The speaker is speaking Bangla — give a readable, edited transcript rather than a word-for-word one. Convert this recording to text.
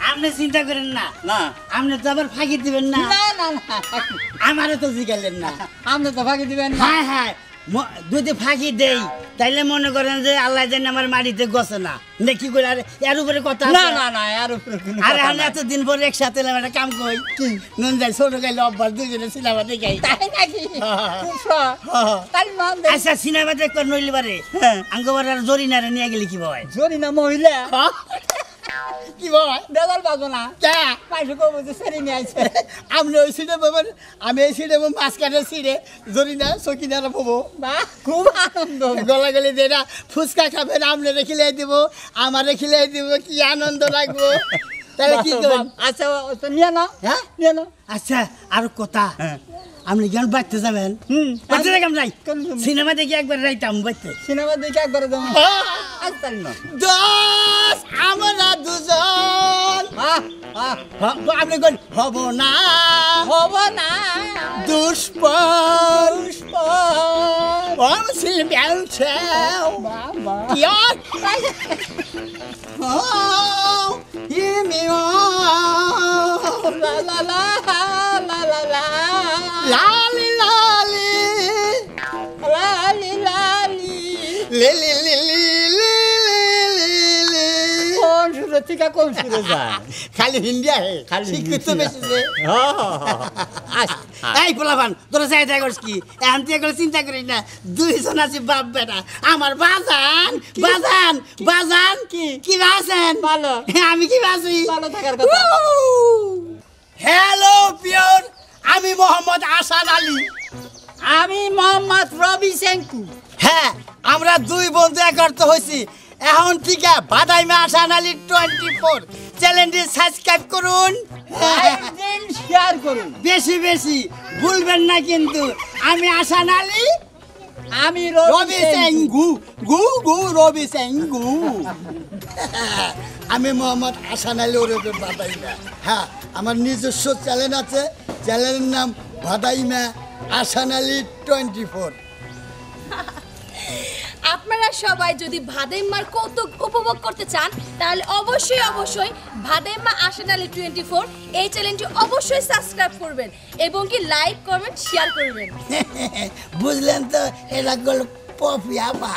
আপনি চিন্তা করেন না না আপনি তো আবার ফাঁকি দিবেন না না না আমারও তো জিগালেন না আপনি তো ফাঁকি দিবেন না হ্যাঁ হ্যাঁ যদি ফাঁকি দেই তাইলে মনে করেন যে আল্লাহ যেন আমার মাটিতে গছে না কি করে আর এর উপরে কথা না না না এর উপরে কোনো আরে কথা আমি নাই। এতদিন পরে একসাথে এলাম একটা কাম কই কি নুন যাই ছোট গাইলে অভ্যাস দুজনে সিনেমা দেখাই তাই নাকি খুব শখ। তাই নাম দে আচ্ছা সিনেমা দেখবার নইলে পারে হ্যাঁ। আঙ্গবার আর জরিনারে নিয়ে গেলে কি হয় জরিনা মহিলা কি হয় বেদাল বাজো না কে পাইছে কবো যে সেরি নিয়ে আইছে আপনি ওই সিটে পাবেন আমি এই সিটে মাঝখানে সিটে জরিনা সকিনারা পাবো বাহ খুব আনন্দ গলা গলি দেনা ফুচকা খাবেন আপনি খিলাই দিব আমারে খিলাই দিব কি আনন্দ লাগবো তাহলে কি করবেন আচ্ছা তো নিয়ে নাও হ্যাঁ নিয়ে নাও আচ্ছা আর কথা হ্যাঁ আপনি কেমন বাড়তে যাবেন বাড়তে যাই যাই সিনেমা দেখি একবার রাইতাম বাড়তে সিনেমা দেখে একবার দেবো আচ্ছা না দোষ আমরা দুজন আপনি কোন হব না হব না দুষ্পর পুষ্পর অমসিল বেলছেও বাবা ইয়ার hear me la la la la la la lali lali lali lali lili lili lili কোন সুরে থেকে কোন সুরে যায় খালি হিন্দি আহে খালি শিক্ষিত তো বেশি যে আচ্ছা এই পোলাপান তোরা চাই তাই করছিস কি এখন তুই এগুলো চিন্তা করিস না দুইজন আছি বাপ বেটা আমার বাজান বাজান বাজান কি? কি আছেন ভালো। আমি কি আছি ভালো থাকার কথা হ্যালো পিওর আমি মোহাম্মদ আসাদ আলী আমি মোহাম্মদ রবি সেঙ্কু হ্যাঁ আমরা দুই বন্ধু একত্র হয়েছি এখন ঠিক আছে বাদাইমা আসাদ আলী 24 চ্যানেলটি সাবস্ক্রাইব করুন দিন শেয়ার করুন বেশি বেশি ভুলবেন না কিন্তু আমি আসাদ আলী আমি রবি রবি সেঙ্কু সেঙ্গু গু গু রবি সেঙ্গু আমি মোহাম্মদ আসান আলী ওরফে বাদাইমা হ্যাঁ আমার নিজস্ব চ্যানেল আছে চ্যানেলের নাম বাদাইমা আসান আলী 24 আপনারা সবাই যদি ভাদাইম্মার কৌতুক উপভোগ করতে চান তাহলে অবশ্যই অবশ্যই ভাদাইম্মা আসান আলী 24 এই চ্যানেলটি অবশ্যই সাবস্ক্রাইব করবেন এবং কি লাইক কমেন্ট শেয়ার করবেন বুঝলেন তো এটা গল্প পপিয়া বা